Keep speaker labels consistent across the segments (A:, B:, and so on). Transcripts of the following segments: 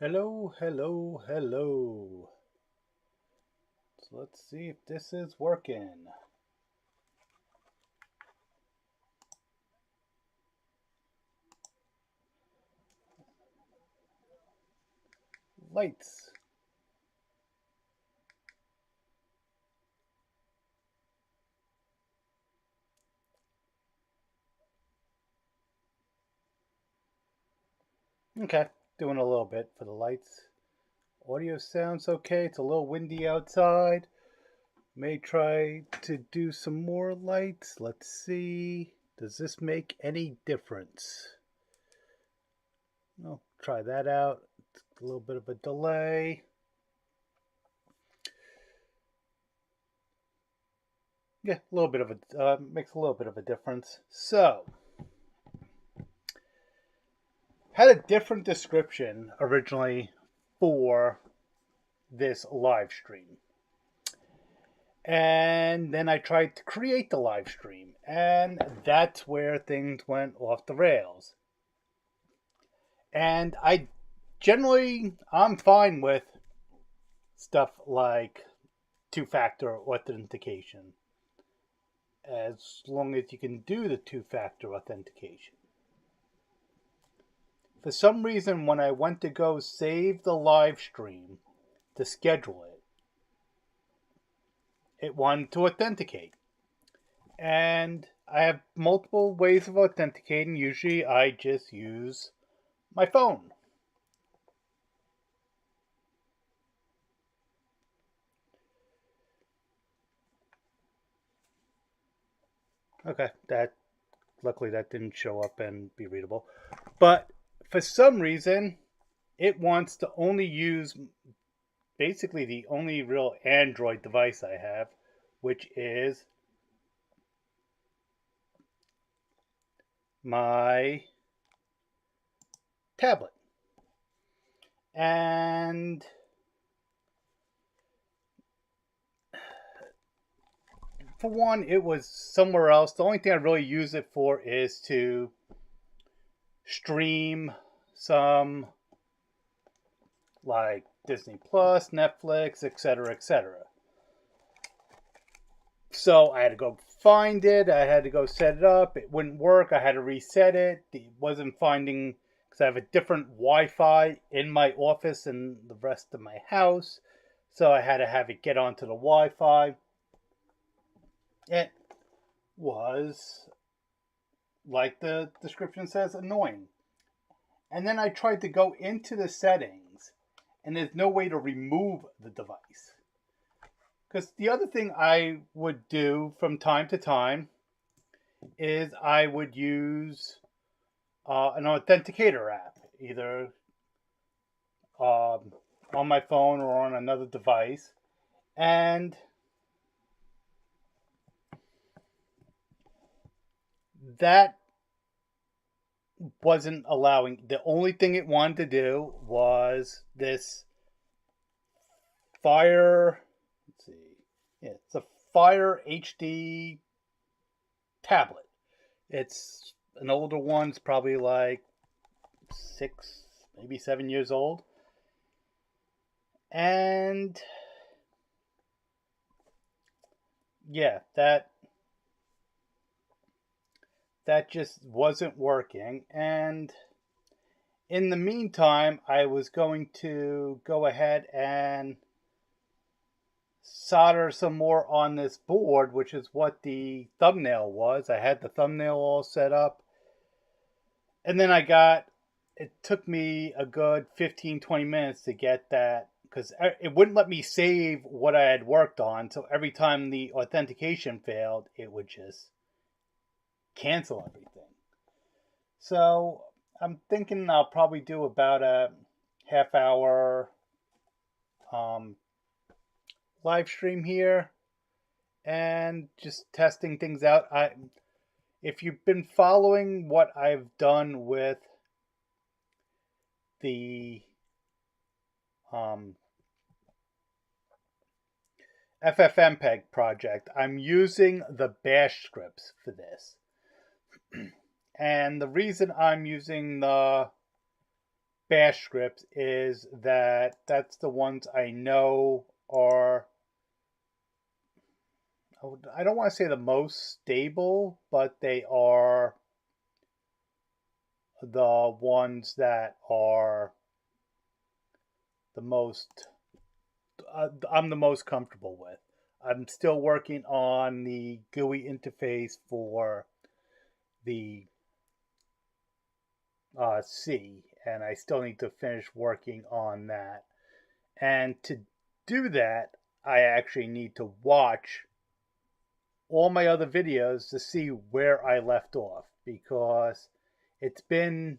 A: Hello, hello, hello. So let's see if this is working. Lights. Okay, doing a little bit for the lights. Audio sounds okay. It's a little windy outside. May try to do some more lights. Let's see. Does this make any difference? I'll try that out. It's a little bit of a delay. Yeah, a little bit of a makes a little bit of a difference. So, had a different description originally for this live stream. And then I tried to create the live stream, and that's where things went off the rails. And I'm fine with stuff like two-factor authentication, as long as you can do the two-factor authentication. For some reason, when I went to go save the live stream to schedule it, it wanted to authenticate. And I have multiple ways of authenticating. Usually I just use my phone. Okay, luckily that didn't show up and be readable. But for some reason, it wants to only use basically the only real Android device I have, which is my tablet. And for one, it was somewhere else. The only thing I really use it for is to stream some like Disney Plus, Netflix, etc., etc. So I had to go find it. I had to go set it up. It wouldn't work. I had to reset it. It wasn't finding because I have a different Wi-Fi in my office and the rest of my house. So I had to have it get onto the Wi-Fi. It was, like the description says, annoying. And then I tried to go into the settings, and there's no way to remove the device. Because the other thing I would do from time to time is I would use an authenticator app, either on my phone or on another device. And that wasn't allowing. The only thing it wanted to do was this Fire. Let's see. Yeah, it's a Fire HD tablet. It's an older one. It's probably like 6, maybe 7 years old. And yeah, that just wasn't working. And in the meantime, I was going to go ahead and solder some more on this board, which is what the thumbnail was. I had the thumbnail all set up. And then it took me a good 15-20 minutes to get that, because it wouldn't let me save what I had worked on. So every time the authentication failed, it would just cancel everything. So I'm thinking I'll probably do about a half hour live stream here and just testing things out. If you've been following what I've done with the FFMPEG project, I'm using the bash scripts for this. And the reason I'm using the bash scripts is that that's the ones I know are, I don't want to say the most stable, but they are the ones that are the most, I'm the most comfortable with. I'm still working on the GUI interface for the C, and I still need to finish working on that. And to do that, I actually need to watch all my other videos to see where I left off, because it's been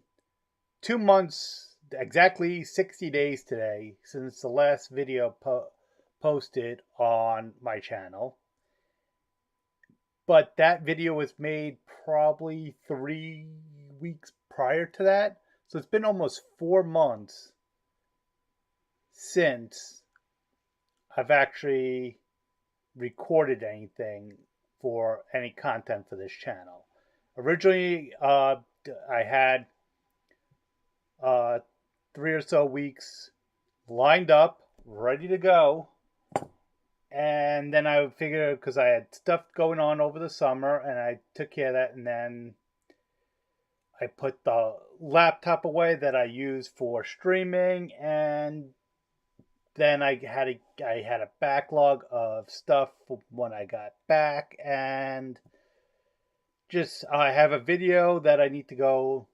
A: 2 months, exactly 60 days today, since the last video posted on my channel. But that video was made probably 3 weeks prior to that. So it's been almost 4 months since I've actually recorded anything for any content for this channel. Originally, I had 3 or so weeks lined up, ready to go. And then I figured, because I had stuff going on over the summer, and I took care of that, and then I put the laptop away that I use for streaming, and then I had a backlog of stuff when I got back, and just I have a video that I need to go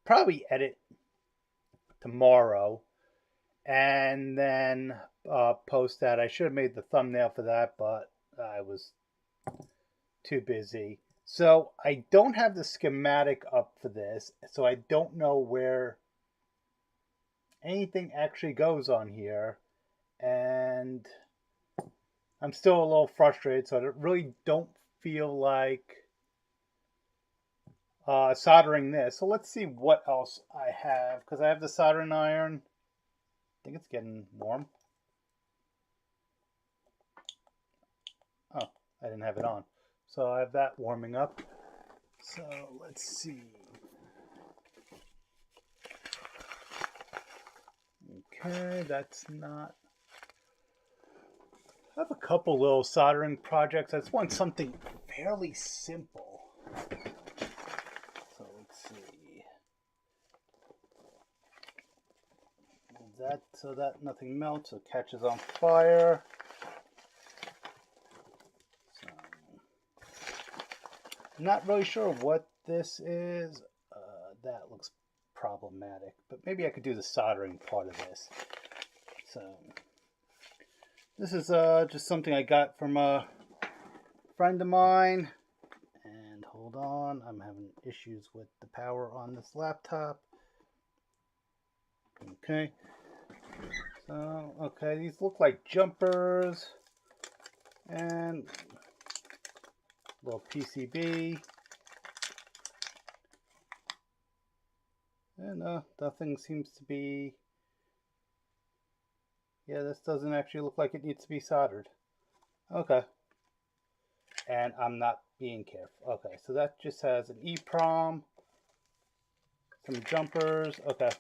A: probably edit tomorrow, and then post that. I should have made the thumbnail for that, but I was too busy. So I don't have the schematic up for this, so I don't know where anything actually goes on here, and I'm still a little frustrated, so I really don't feel like soldering this. So let's see what else I have, because I have the soldering iron. I think it's getting warm. Oh, I didn't have it on. So I have that warming up. So let's see. Okay, that's not. I have a couple little soldering projects. I just want something fairly simple. So let's see. That so that nothing melts or catches on fire. So, I'm not really sure what this is. That looks problematic, but maybe I could do the soldering part of this. So this is just something I got from a friend of mine. And hold on, I'm having issues with the power on this laptop. Okay. So, okay, these look like jumpers and little PCB. And nothing seems to be, yeah, this doesn't actually look like it needs to be soldered. Okay. And I'm not being careful. Okay, so that just has an EEPROM, some jumpers. Okay.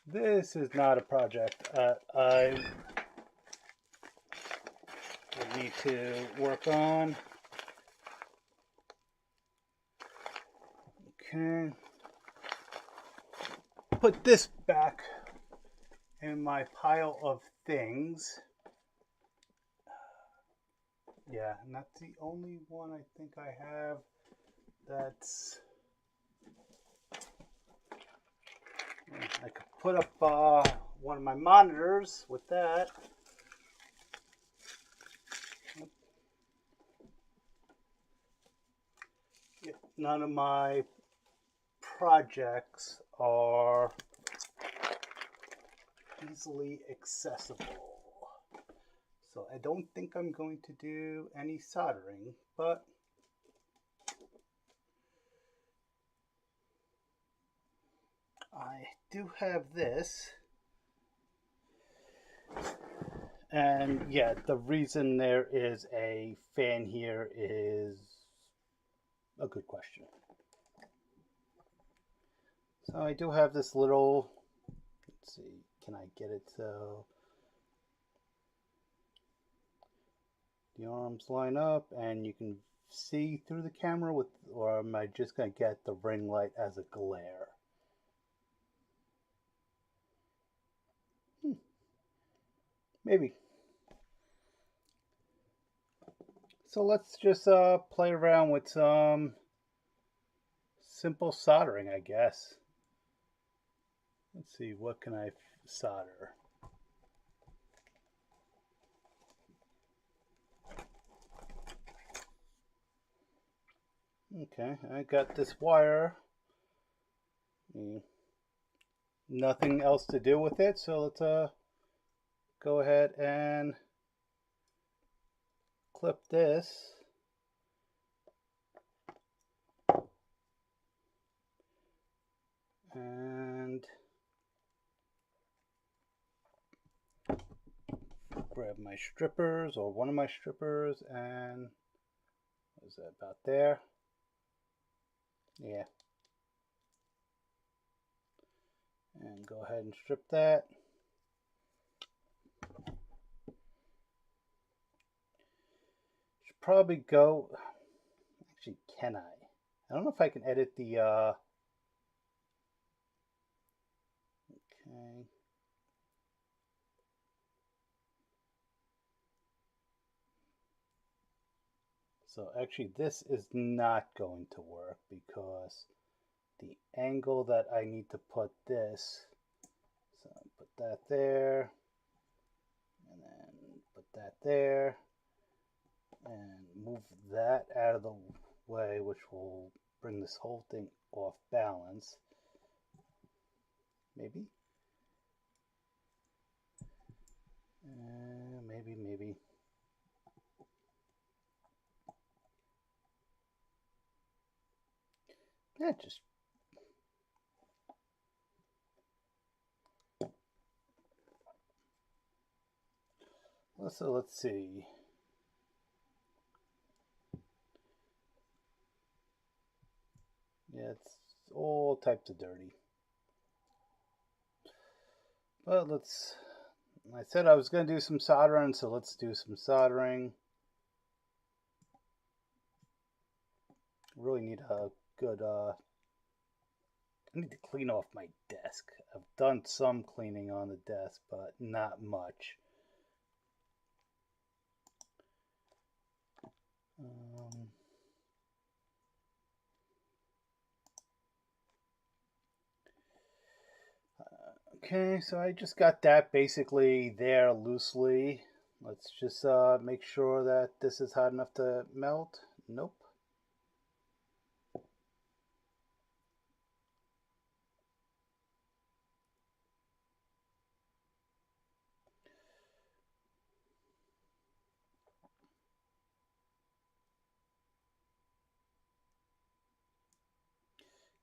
A: This is not a project I would need to work on. Okay. Put this back in my pile of things. Yeah, and that's the only one I think I have that's... I could put up one of my monitors with that. None of my projects are easily accessible. So I don't think I'm going to do any soldering, but I do have this. And yeah, the reason there is a fan here is a good question. So I do have this little, let's see, can I get it so the arms line up and you can see through the camera with, or am I just going to get the ring light as a glare? Maybe. So let's just play around with some simple soldering, I guess. Let's see, what can I solder? Okay, I got this wire. Nothing else to do with it, so let's go ahead and clip this. And grab my strippers, or one of my strippers, and what is that, about there? Yeah. And go ahead and strip that. Should probably go, actually, can I? I don't know if I can edit the, okay. So actually this is not going to work because the angle that I need to put this, so put that there, and then put that there, and move that out of the way, which will bring this whole thing off balance. Maybe? Maybe. Yeah, just so let's see. Yeah, it's all types of dirty. But let's, I said I was going to do some soldering, so let's do some soldering. Really need a good, I need to clean off my desk. I've done some cleaning on the desk, but not much. Okay, so I just got that basically there loosely. Let's just make sure that this is hot enough to melt. Nope.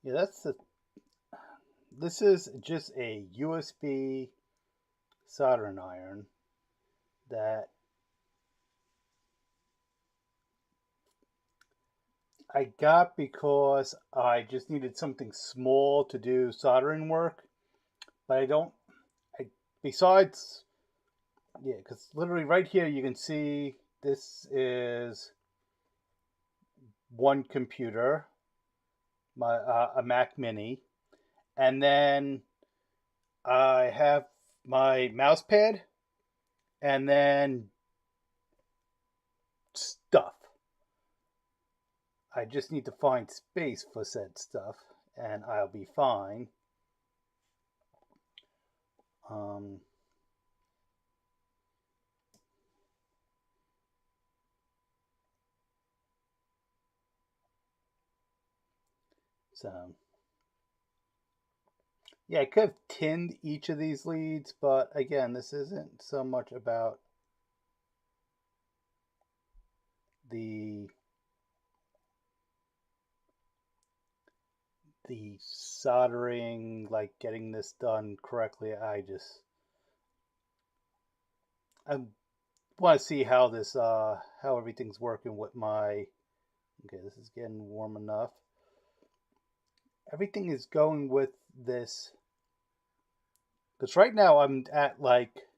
A: Yeah, that's the, this is just a USB soldering iron that I got because I just needed something small to do soldering work, but I don't, besides, yeah, because literally right here you can see this is one computer, my a Mac Mini, and then I have my mouse pad, and then stuff. I just need to find space for said stuff, and I'll be fine. Um, so, yeah, I could have tinned each of these leads, but again, this isn't so much about the soldering, like getting this done correctly. I want to see how this how everything's working with my, okay, this is getting warm enough. Everything is going with this, because right now I'm at like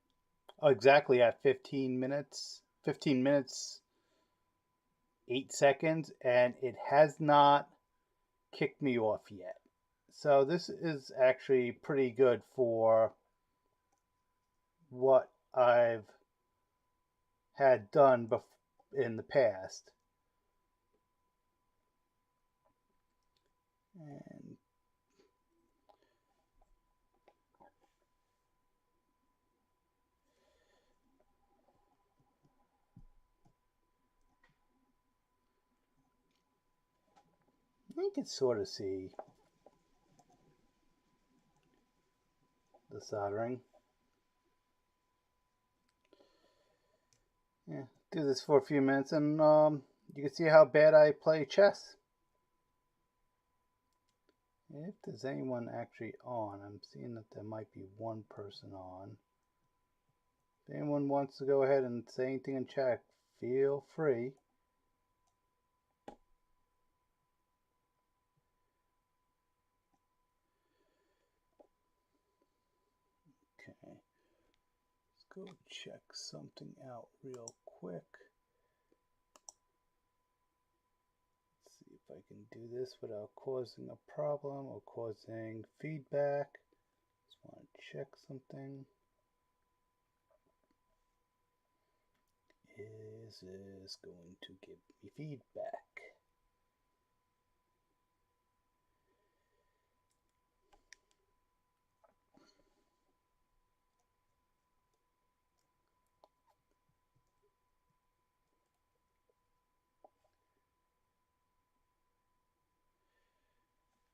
A: exactly at 15 minutes 8 seconds, and it has not kicked me off yet. So this is actually pretty good for what I've had done in the past. And you can sort of see the soldering. Yeah, do this for a few minutes, and you can see how bad I play chess. If there's anyone actually on, I'm seeing that there might be one person on. If anyone wants to go ahead and say anything in chat, feel free. Okay, let's go check something out real quick. Let's see if I can do this without causing a problem or causing feedback. Just want to check something. Is this going to give me feedback?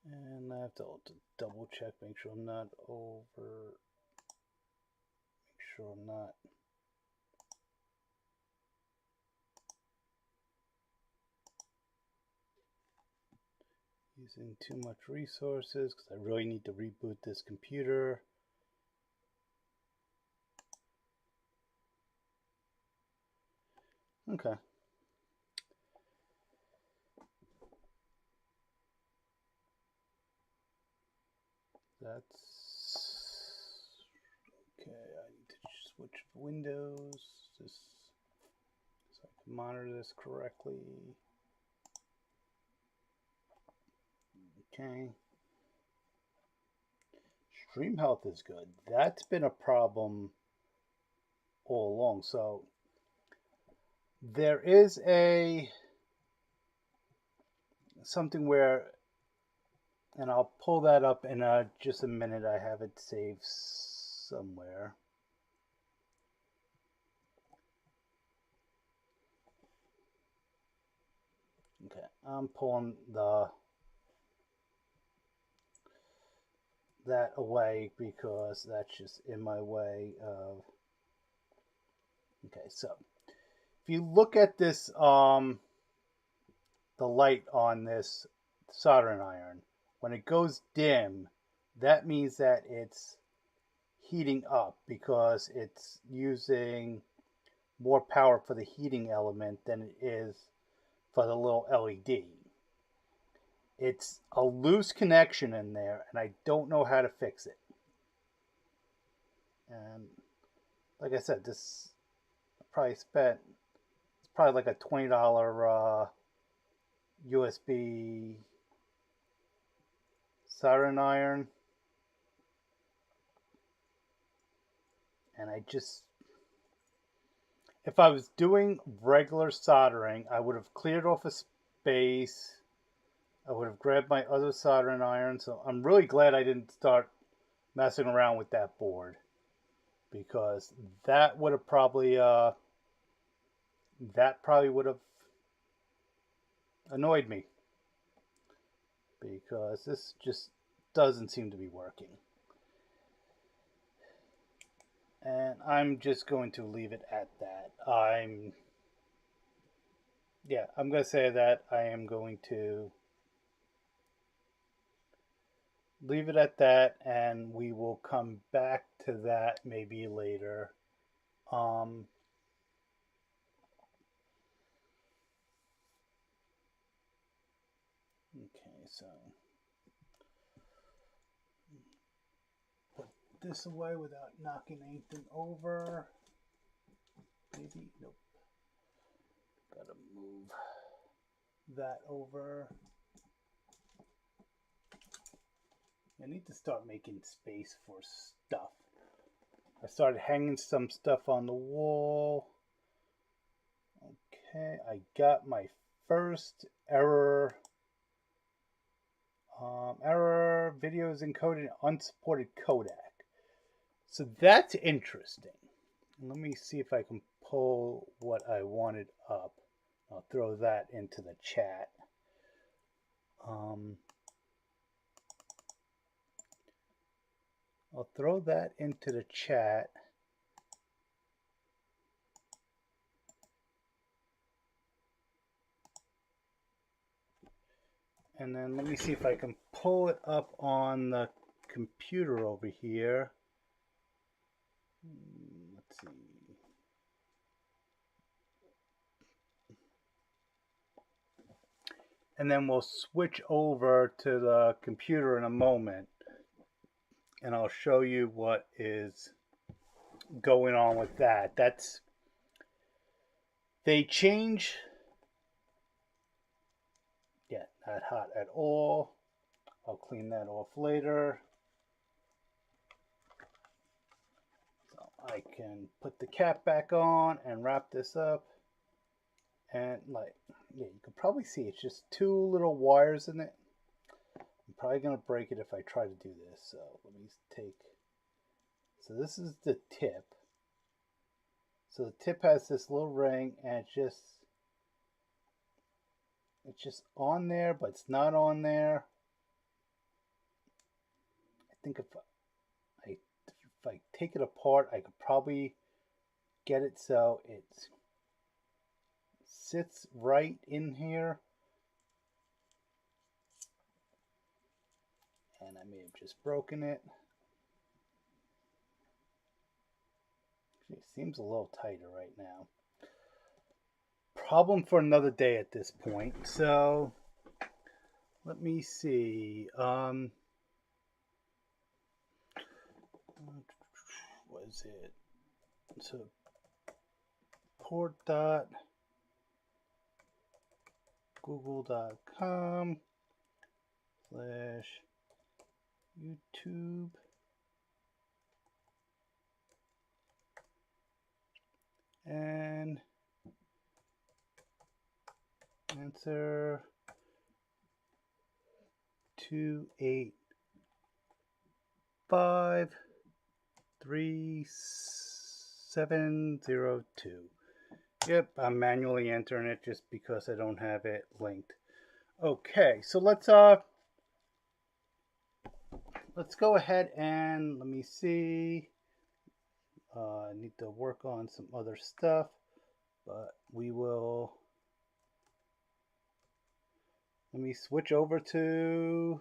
A: And I have to double check, make sure I'm not using too much resources, because I really need to reboot this computer. Okay. That's okay. I need to switch windows just so I can monitor this correctly. Okay. Stream health is good. That's been a problem all along. So there is something where, and I'll pull that up in just a minute. I have it saved somewhere. Okay, I'm pulling that away because that's just in my way of. Okay, so if you look at this, the light on this soldering iron, when it goes dim, that means that it's heating up because it's using more power for the heating element than it is for the little LED. It's a loose connection in there, and I don't know how to fix it. And like I said, this probably spent, it's probably like a $20 USB soldering iron. And I just, if I was doing regular soldering, I would have cleared off a space. I would have grabbed my other soldering iron. So I'm really glad I didn't start messing around with that board, because that would have probably would have annoyed me, because this just doesn't seem to be working. And I'm just going to leave it at that. I'm going to say that I am going to leave it at that, and we will come back to that maybe later. Okay, so this away without knocking anything over. Maybe, nope. Gotta move that over. I need to start making space for stuff. I started hanging some stuff on the wall. Okay, I got my first error. Error videos encoded in unsupported codec. So that's interesting. Let me see if I can pull what I wanted up. I'll throw that into the chat. I'll throw that into the chat. And then let me see if I can pull it up on the computer over here. Let's see. And then we'll switch over to the computer in a moment. And I'll show you what is going on with that. They change. Yeah, not hot at all. I'll clean that off later. So I can put the cap back on and wrap this up. And yeah, you can probably see it's just two little wires in it. I'm probably going to break it if I try to do this. So let me take, so this is the tip. So the tip has this little ring and it's just on there, but it's not on there. I think if I take it apart, I could probably get it so it sits right in here. And I may have just broken it. It seems a little tighter right now. Problem for another day at this point. So let me see. What is it? So port.google.com/YouTube and answer 2853702. Yep, I'm manually entering it just because I don't have it linked. Okay, so let's go ahead and let me see. I need to work on some other stuff, but we will. Let me switch over to.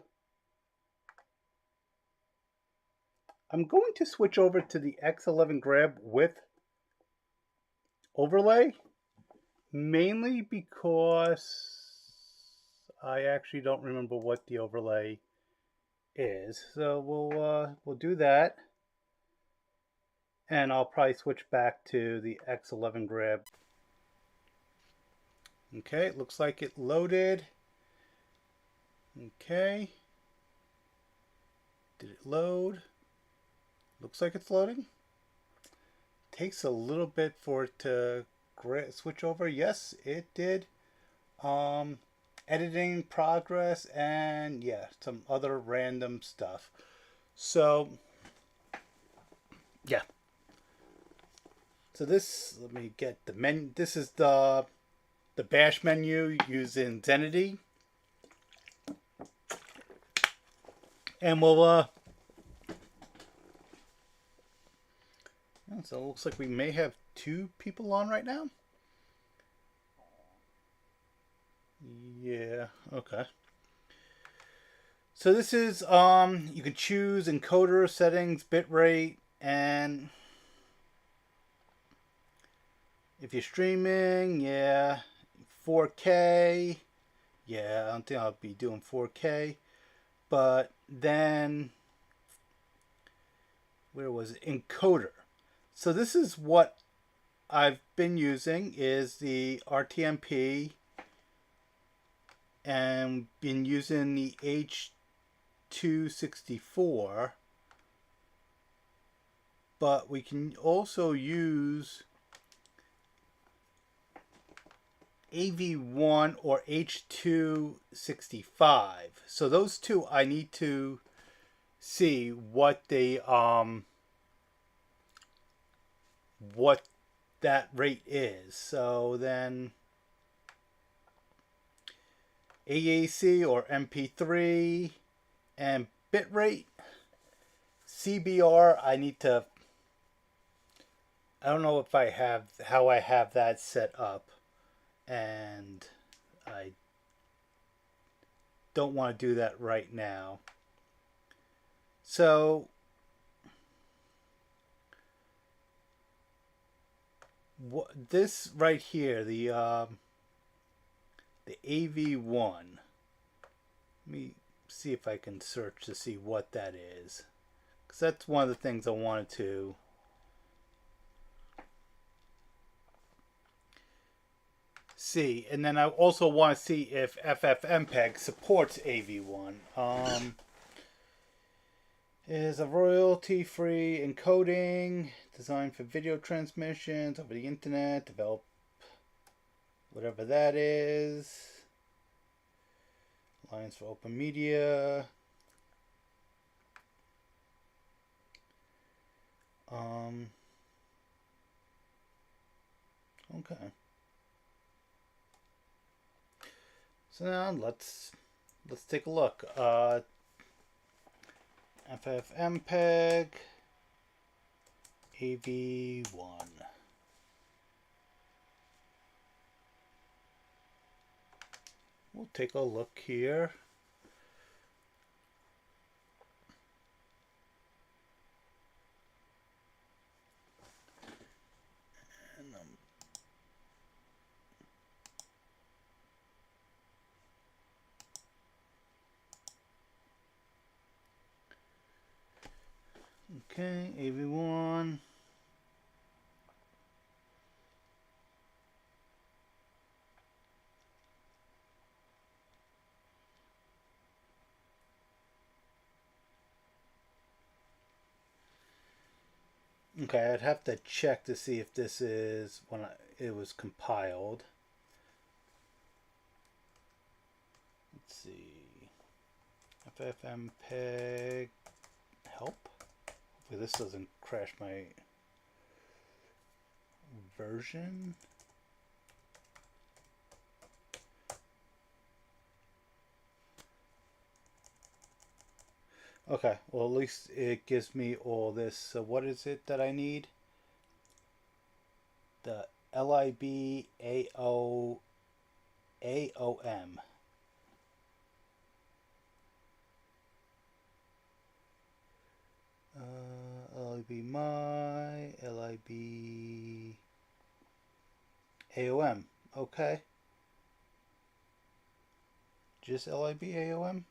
A: I'm going to switch over to the X11 Grab with overlay, mainly because I actually don't remember what the overlay is. So we'll do that, and I'll probably switch back to the X11 Grab. Okay, it looks like it loaded. Okay, did it load? Looks like it's loading. Takes a little bit for it to switch over. Yes, it did. Editing progress and yeah, some other random stuff. So yeah. So this, let me get the menu. This is the bash menu using Zenity. And we'll so it looks like we may have two people on right now. Yeah, okay. So this is you can choose encoder settings, bitrate, and if you're streaming, yeah, 4K. Yeah, I don't think I'll be doing 4K. But then where was it? Encoder. So this is what I've been using, is the RTMP, and been using the H264, but we can also use AV1 or H265. So those two I need to see what they what that rate is. So then AAC or MP3 and bitrate. CBR, I need to, I don't know if I have, how I have that set up, and I don't want to do that right now. So what, this right here, the AV1. Let me see if I can search to see what that is, because that's one of the things I wanted to see. And then I also want to see if FFMPEG supports AV1. Is a royalty-free encoding designed for video transmissions over the internet, develop whatever that is. Alliance for Open Media. Okay. So now let's take a look. FFmpeg AV1. We'll take a look here. And, okay, AV1. Okay, I'd have to check to see if this is when it was compiled. Let's see. FFmpeg help. Hopefully this doesn't crash my version. Okay, well at least it gives me all this. So what is it that I need? The LIB AOM. LIB my, LIB AOM. Okay. Just LIB AOM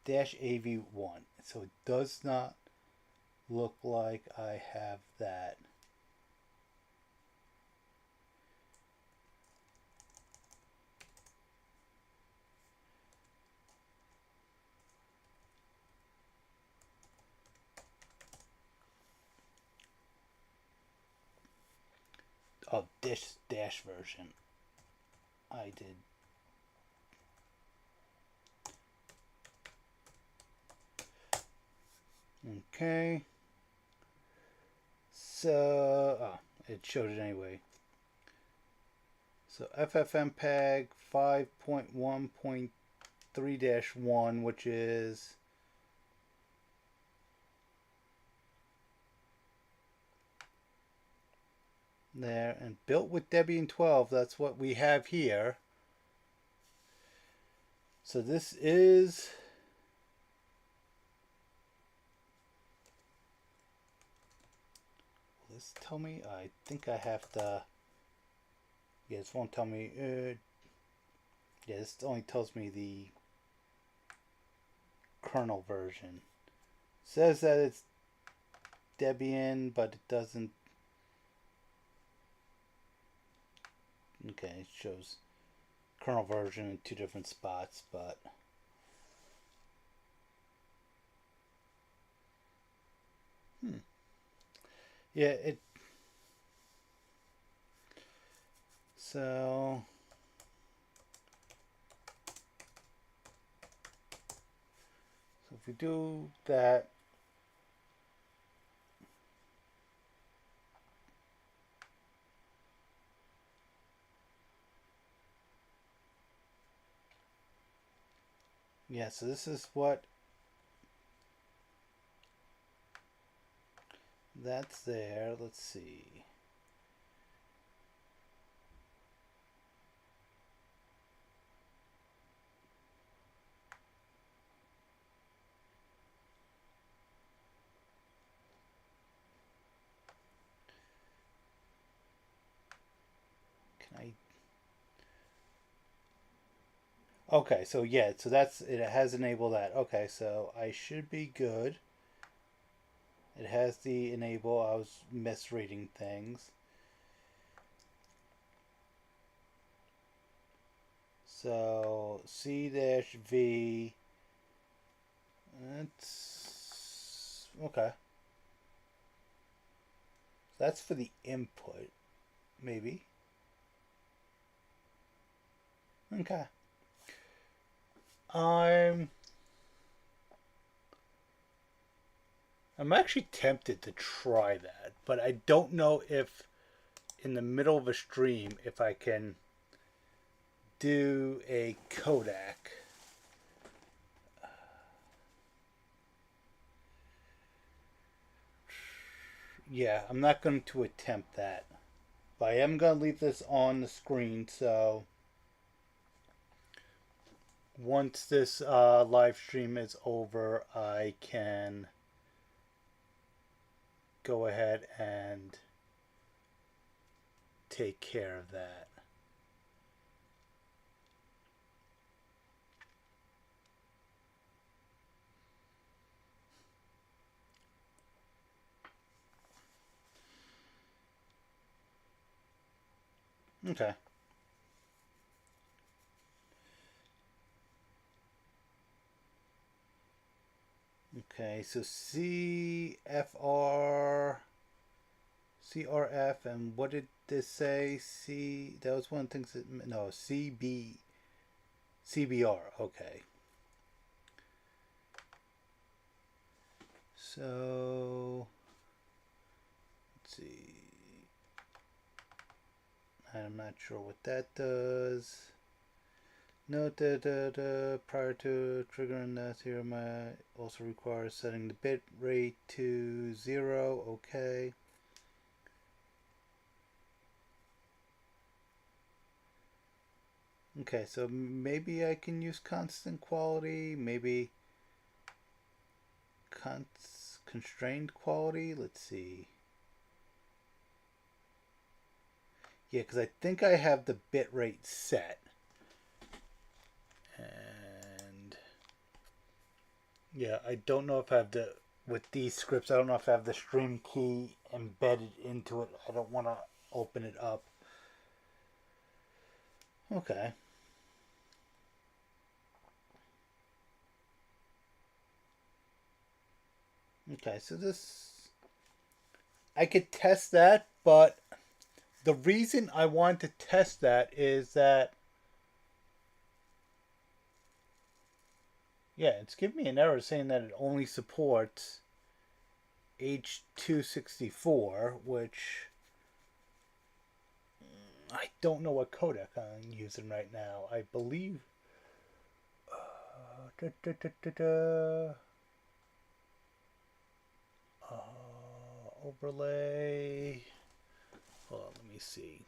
A: dash AV1. So it does not look like I have that. Oh, this dash version. I did. Okay. So, it showed it anyway. So FFmpeg 5.1.3-1, which is there, and built with Debian 12. That's what we have here. So this is this tell me? I think I have to. Yeah, this won't tell me. Yeah, this only tells me the kernel version. Says that it's Debian, but it doesn't. Okay, it shows kernel version in two different spots, but yeah, it. So if we do that, yeah, so this is what that's there. Let's see. Can I? Okay, so yeah, so that's it has enabled that. Okay, so I should be good. It has the enable. I was misreading things. So C-V. That's okay. That's for the input, maybe. Okay. I'm I'm actually tempted to try that, but I don't know if in the middle of a stream if I can do a codec. Yeah, I'm not going to attempt that. But I am going to leave this on the screen, so once this live stream is over, I can go ahead and take care of that. Okay. Okay, so CRF, and what did this say? That was one of the things that, no, CBR, okay. So, let's see. I'm not sure what that does. Note that prior to triggering that theorem also requires setting the bit rate to 0. Okay. Okay, so maybe I can use constant quality, maybe constrained quality. Let's see. Yeah, because I think I have the bit rate set. And yeah, I don't know if I have the, with these scripts, I don't know if I have the stream key embedded into it. I don't want to open it up. Okay. Okay, so this, I could test that, but the reason I want to test that is that, yeah, it's giving me an error saying that it only supports H.264, which I don't know what codec I'm using right now. I believe da, da, da, da, da. Overlay. Hold on, let me see.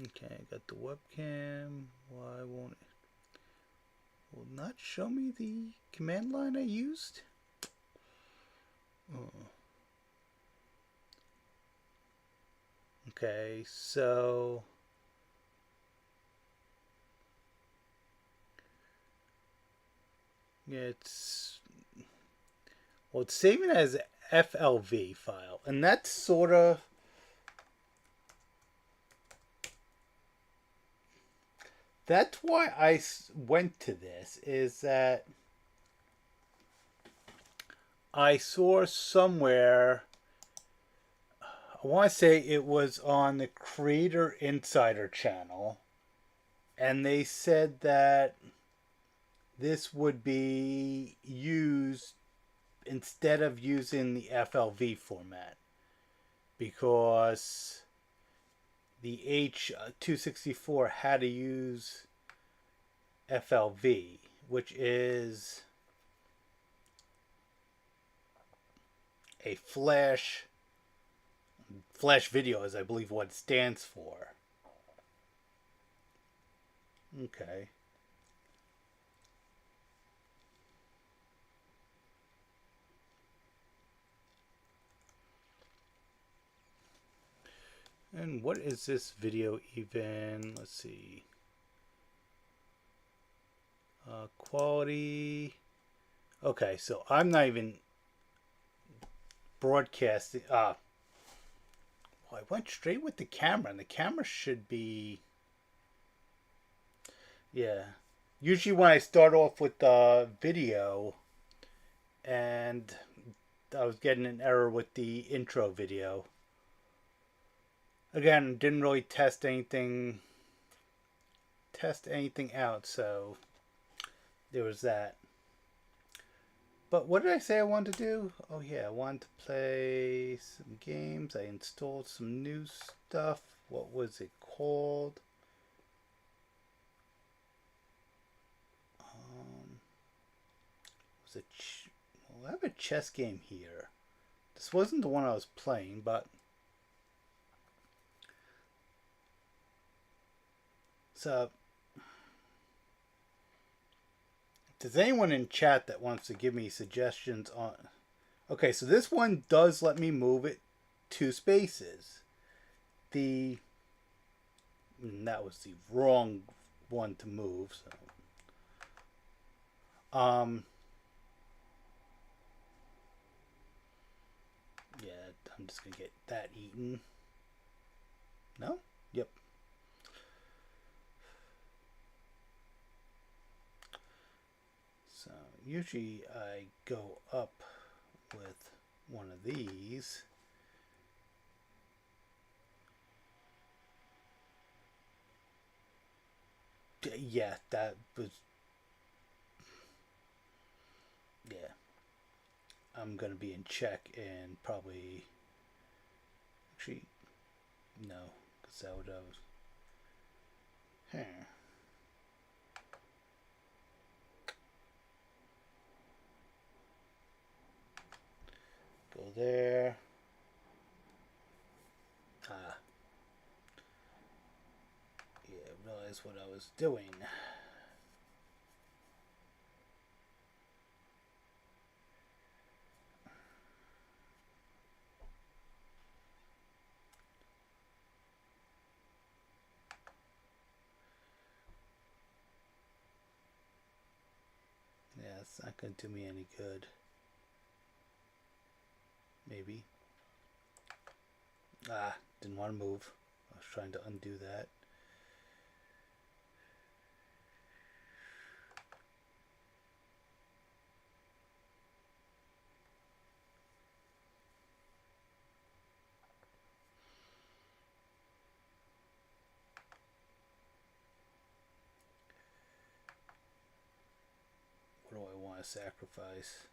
A: Okay, I got the webcam. Why won't it? Will not show me the command line I used? Oh. Okay, so it's it's saving as FLV file, and that's sort of that's why I went to this, is that I saw somewhere, I want to say it was on the Creator Insider channel, and they said that this would be used instead of using the FLV format, because the H264 had to use FLV, which is a flash video, is I believe what it stands for. Okay. And what is this video even? Let's see. Quality. Okay, so I'm not even broadcasting. Well, I went straight with the camera, and the camera should be. Yeah. Usually when I start off with the video, and I was getting an error with the intro video. Again, didn't really test anything out, so there was that. But what did I say I wanted to do? Oh yeah, I wanted to play some games. I installed some new stuff. What was it called? Was it? Well, I have a chess game here. This wasn't the one I was playing, but so if there's anyone in chat that wants to give me suggestions on. Okay, so this one does let me move it 2 spaces. That was the wrong one to move. So, yeah, I'm just gonna get that eaten. No? Yep. So usually I go up with one of these. Yeah, that was. Yeah. I'm gonna be in check and probably. Actually, no, because that would have. Go there. Yeah, realize what I was doing. Yeah, it's not going to do me any good. Maybe. Didn't want to move. I was trying to undo that. What do I want to sacrifice?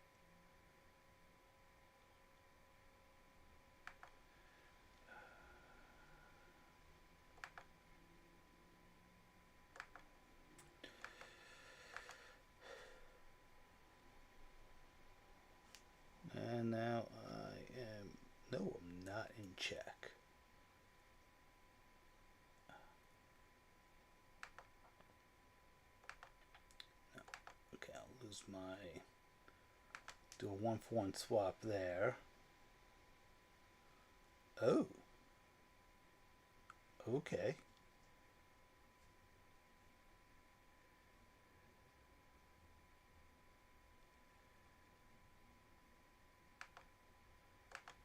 A: And now I am. No, I'm not in check. No. Okay, I'll lose my. Do a 1-for-1 swap there. Oh. Okay.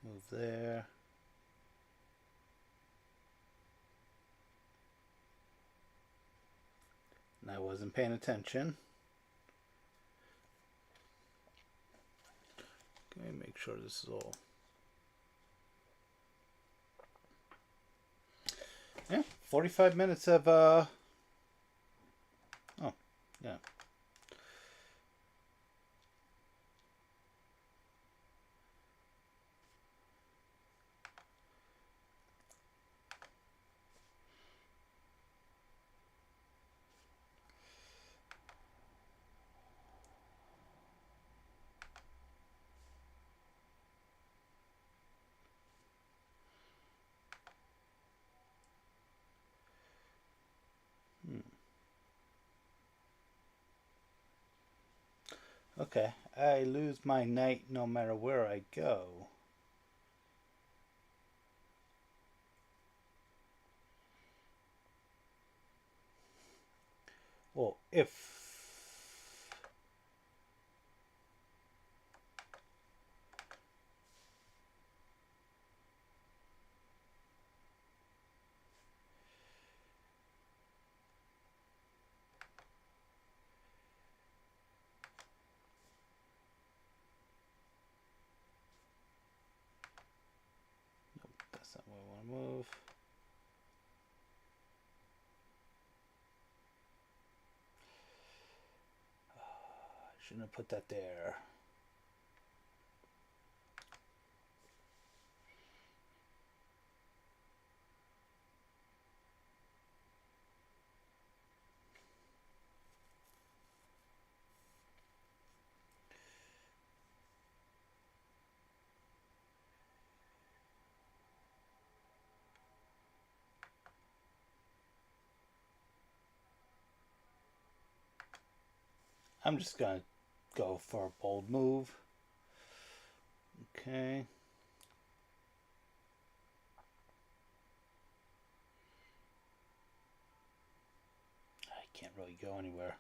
A: Move there. And I wasn't paying attention. Okay, make sure this is all. Yeah, 45 minutes of oh, yeah. Okay, I lose my night no matter where I go. Well, if that's not what I want to move. I shouldn't have put that there. I'm just gonna go for a bold move. Okay. I can't really go anywhere.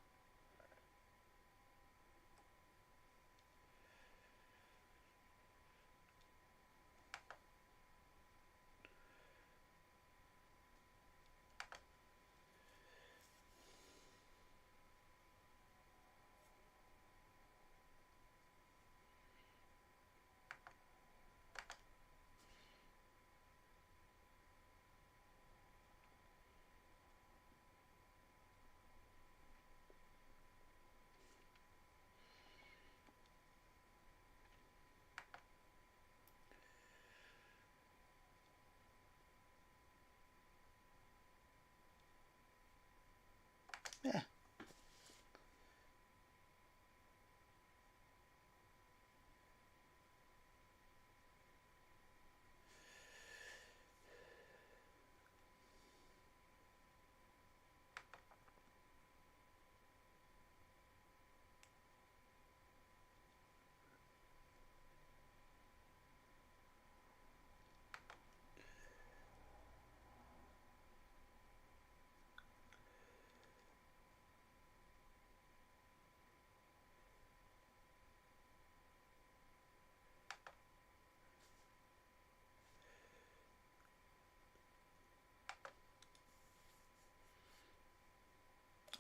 A: Yeah.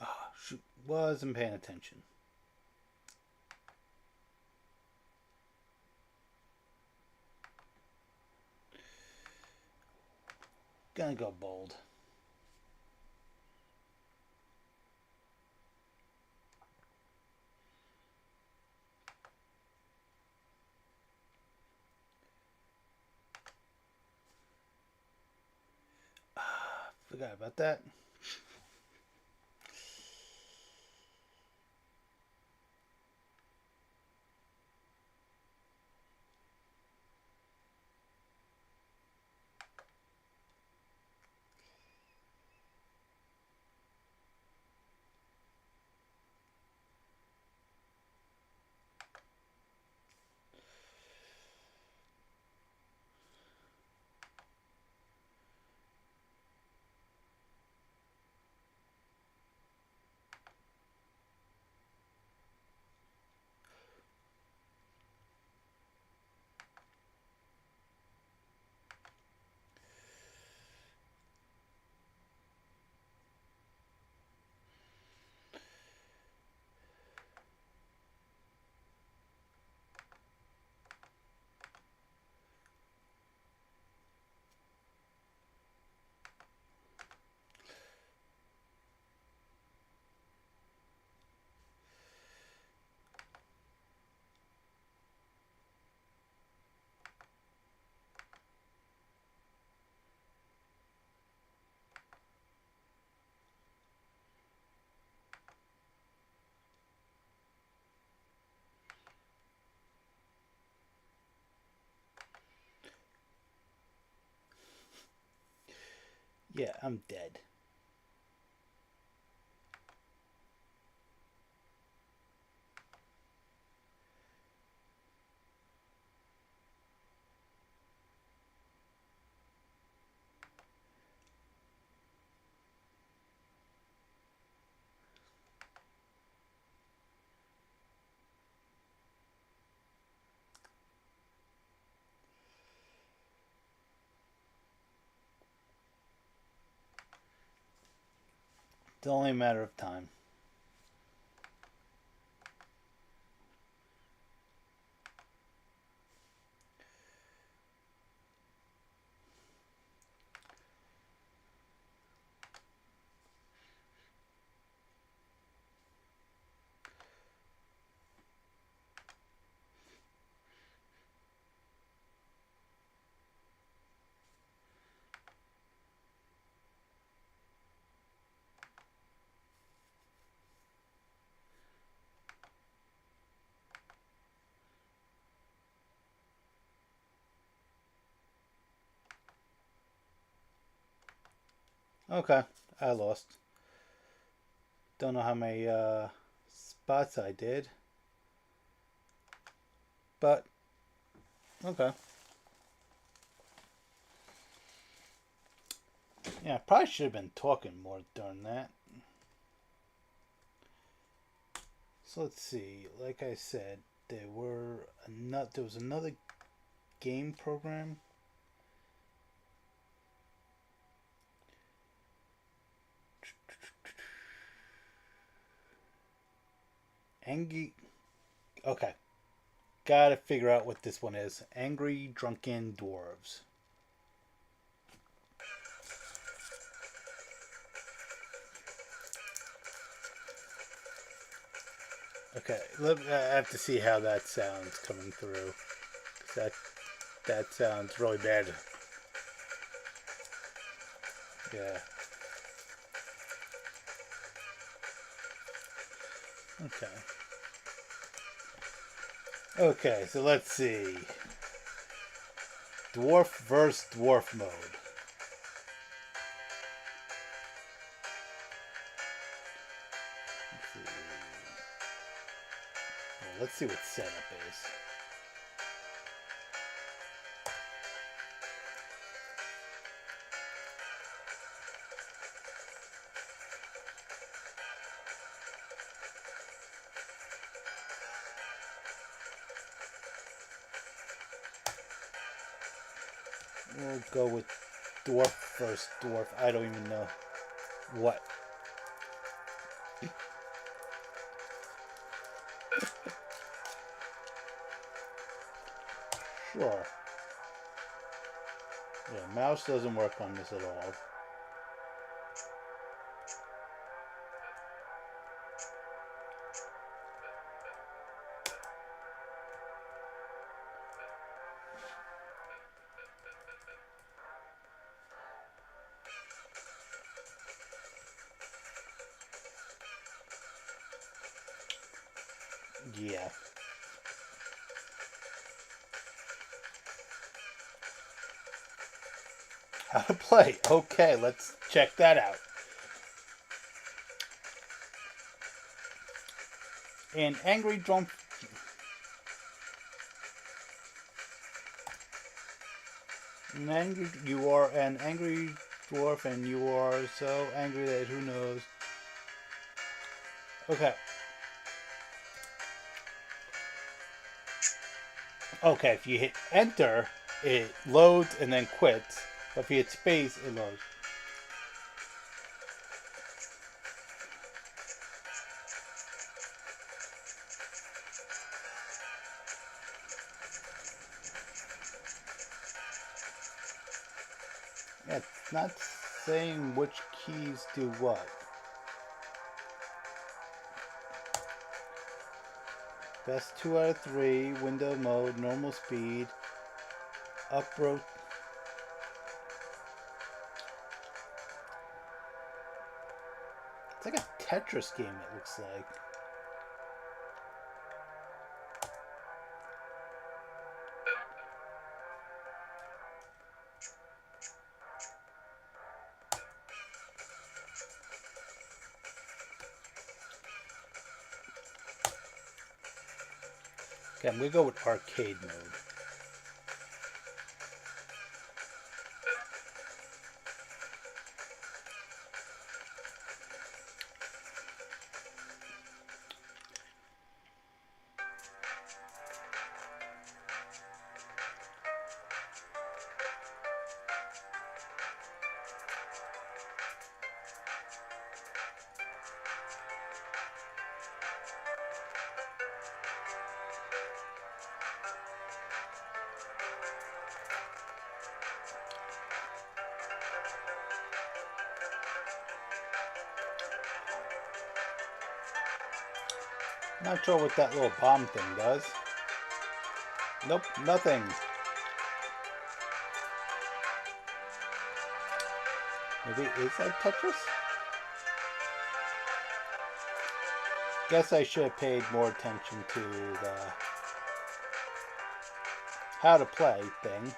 A: Oh, shoot. Wasn't paying attention. Gonna go bold. Forgot about that. Yeah, I'm dead. It's only a matter of time. Okay, I lost. Don't know how many spots I did, but okay. Yeah, I probably should have been talking more during that. So let's see. Like I said, there was another game program. Angry. Okay, gotta figure out what this one is. Angry Drunken Dwarves. Okay, I have to see how that sounds coming through. That sounds really bad. Yeah. Okay. Okay, so let's see. Dwarf versus dwarf mode. Let's see what setup is. We'll go with dwarf versus dwarf. I don't even know what. Sure. Yeah, mouse doesn't work on this at all. Yeah. How to play. Okay, let's check that out. An angry drum. You are an angry dwarf, and you are so angry that who knows. Okay. Okay, if you hit enter, it loads and then quits. But if you hit space, it loads. Yeah, it's not saying which keys do what. Best 2 out of 3, window mode, normal speed, uprote. It's like a Tetris game, it looks like. Yeah, I'm going to go with arcade mode. Not sure what that little bomb thing does. Nope, nothing. Maybe it is like Tetris? Guess I should have paid more attention to the how to play thing.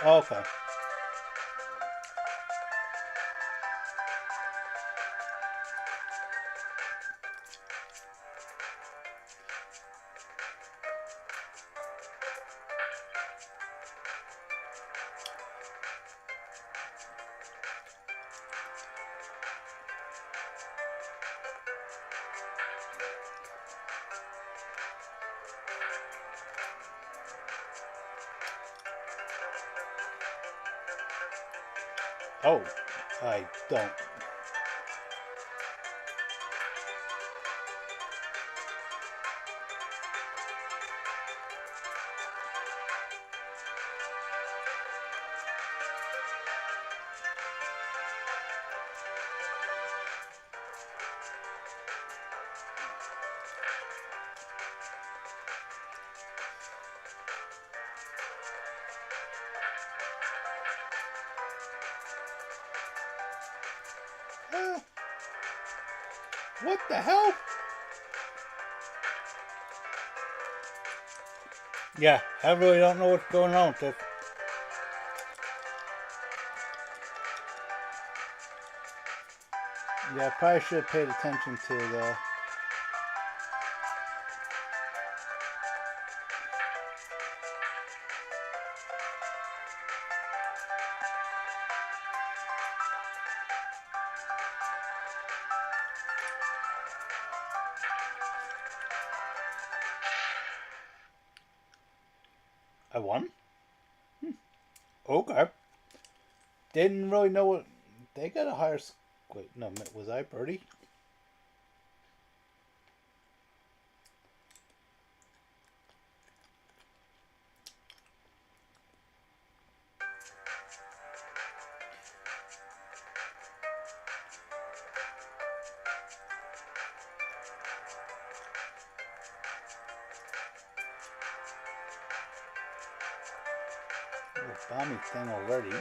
A: Okay. Oh, I don't. What the hell? Yeah, I really don't know what's going on with this. Yeah, I probably should have paid attention to the... I won? Okay. Didn't really know what... They got a higher... Wait, no, was I birdie? The bomby thing already.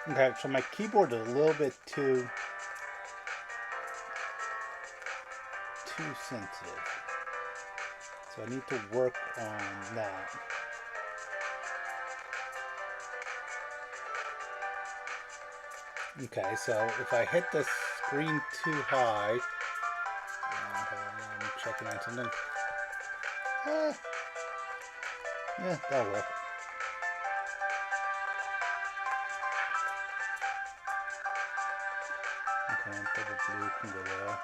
A: Okay, so my keyboard is a little bit too sensitive. So I need to work on that. Okay, so if I hit the screen too high, I'm checking on something. Eh, yeah, that'll work. Okay, double blue can go there.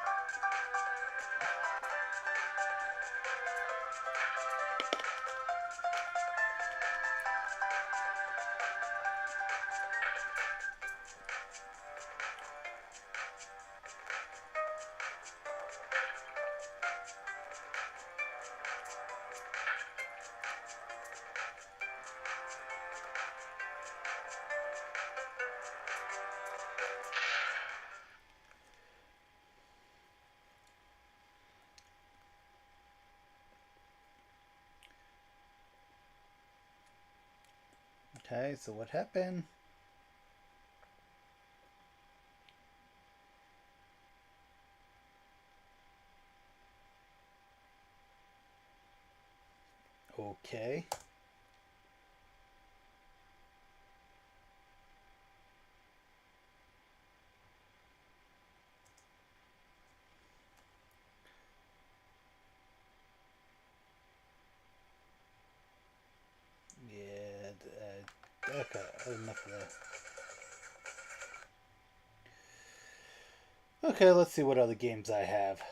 A: Okay, so what happened? Okay. Yeah, okay, enough of that. Okay, let's see what other games I have.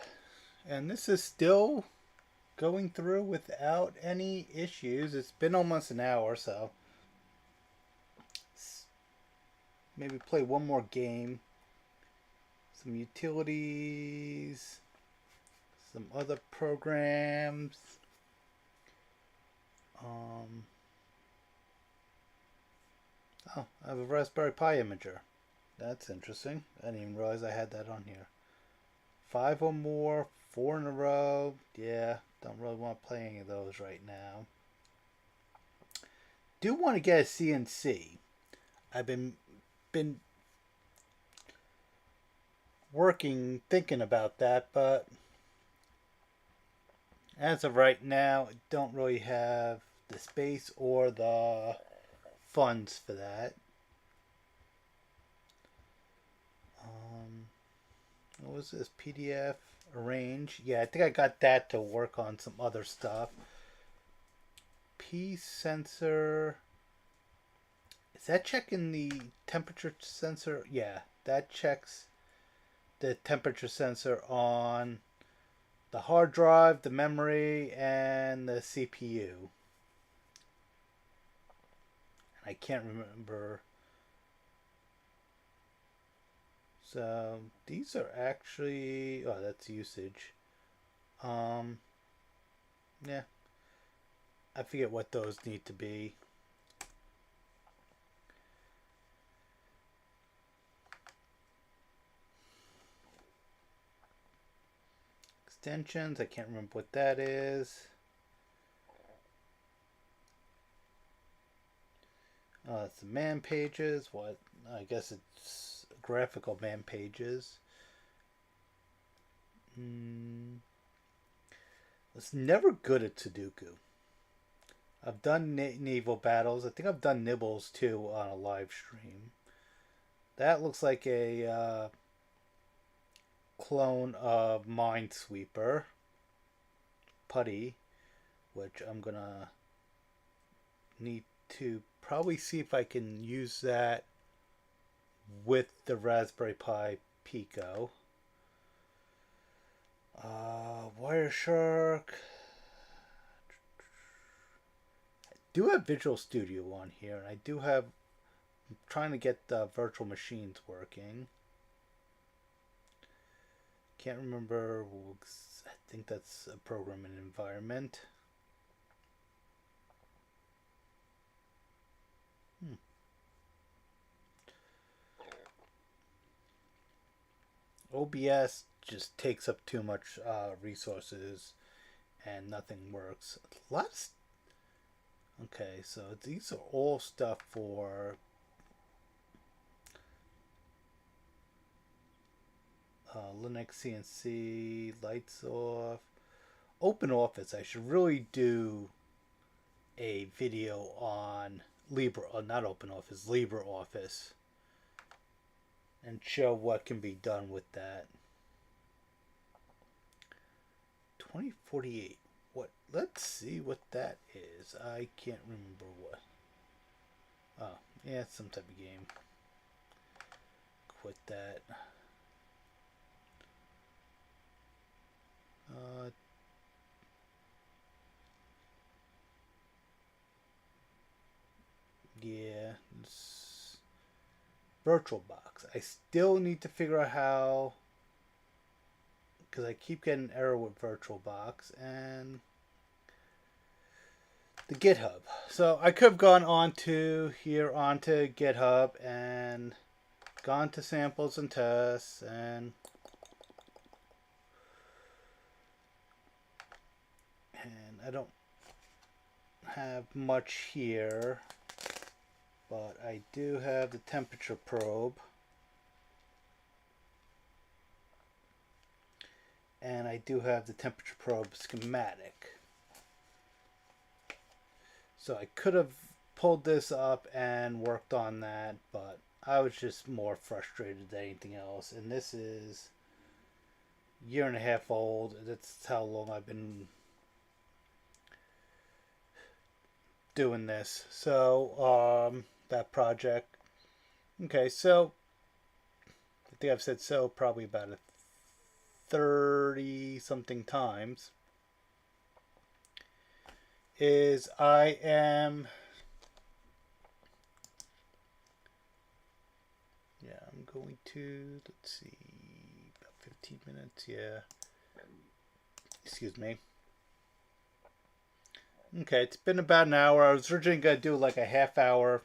A: And this is still going through without any issues. It's been almost an hour, so maybe play one more game. Some utilities, some other programs. Um, oh, I have a Raspberry Pi imager. That's interesting. I didn't even realize I had that on here. 5 or more, 4 in a row. Yeah, don't really want to play any of those right now. Do want to get a CNC. I've been working, thinking about that, but as of right now, I don't really have the space or the funds for that. What was this? PDF arrange. Yeah, I think I got that to work on some other stuff. P sensor. Is that checking the temperature sensor? Yeah, that checks the temperature sensor on the hard drive, the memory, and the CPU. I can't remember. So these are actually, oh, that's usage. Um, yeah, I forget what those need to be. Extensions, I can't remember what that is. It's the man pages. What? I guess it's graphical man pages. Was never good at Sudoku. I've done naval battles. I think I've done nibbles too on a live stream. That looks like a clone of Minesweeper Putty, which I'm gonna need to probably see if I can use that with the Raspberry Pi Pico. Wireshark. I do have Visual Studio on here, and I do have. I'm trying to get the virtual machines working. Can't remember. I think that's a programming environment. OBS just takes up too much resources and nothing works. Okay, so these are all stuff for Linux CNC, lights off, Open Office. I should really do a video on not Open Office, LibreOffice. and show what can be done with that. 2048. What? Let's see what that is. I can't remember what. Oh, yeah, it's some type of game. Quit that. Yeah, it's VirtualBox. I still need to figure out how, because I keep getting an error with VirtualBox and the GitHub. So I could have gone onto GitHub and gone to samples and tests and I don't have much here, but I do have the temperature probe and I do have the temperature probe schematic. So I could have pulled this up and worked on that, but I was just more frustrated than anything else. And this is a year and a half old. That's how long I've been doing this. So that project. Okay, so I think I've said so probably about a 30 something times. Is I am, yeah, I'm going to, let's see, about 15 minutes, yeah. Excuse me. Okay, it's been about an hour. I was originally going to do like a half hour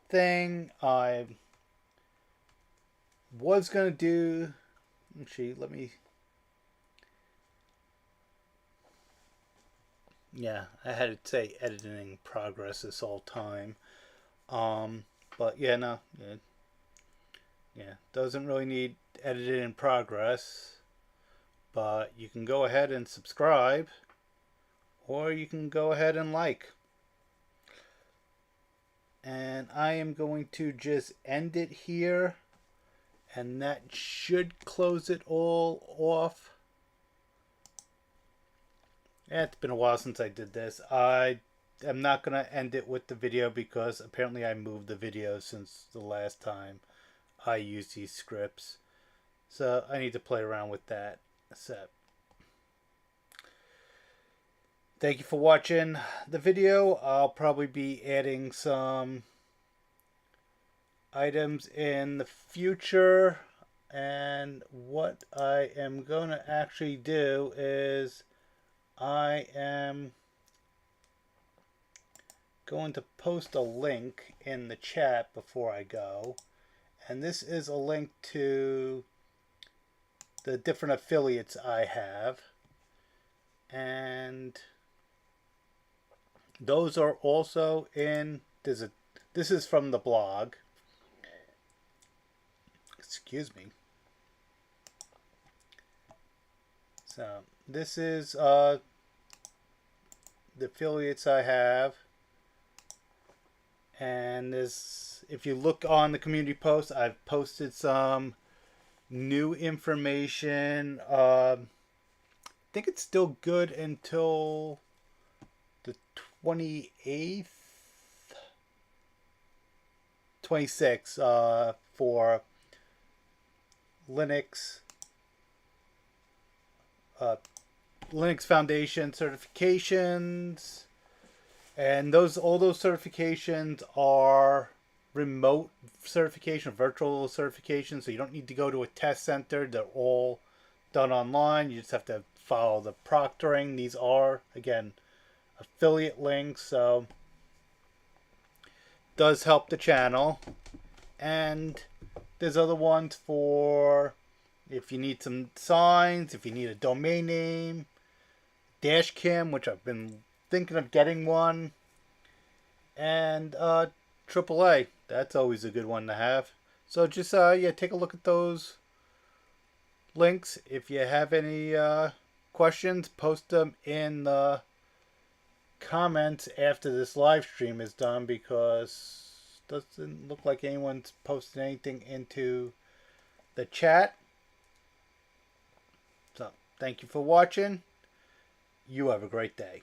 A: thing. I was going to do, actually, let me, yeah, I had to say editing progress this whole time. But yeah, no, yeah, doesn't really need edited in progress. But you can go ahead and subscribe, or you can go ahead and like. And I am going to just end it here, and that should close it all off. It's been a while since I did this. I am not going to end it with the video because apparently I moved the video since the last time I used these scripts. So I need to play around with that. So thank you for watching the video. I'll probably be adding some items in the future. And what I am going to actually do is I am going to post a link in the chat before I go. And this is a link to the different affiliates I have. And those are also in, this is from the blog. Excuse me. So this is the affiliates I have. And this, if you look on the community post, I've posted some new information. I think it's still good until the 28th, 26th for Linux Foundation certifications, and all those certifications are remote certification, virtual certification, so you don't need to go to a test center. They're all done online. You just have to follow the proctoring. These are, again, affiliate links, so does help the channel. And there's other ones for if you need some signs, if you need a domain name, Dashcam, which I've been thinking of getting one, and AAA. That's always a good one to have. So just yeah, take a look at those links. If you have any questions, post them in the comments after this live stream is done, because Doesn't look like anyone's posted anything into the chat. So, thank you for watching. You have a great day.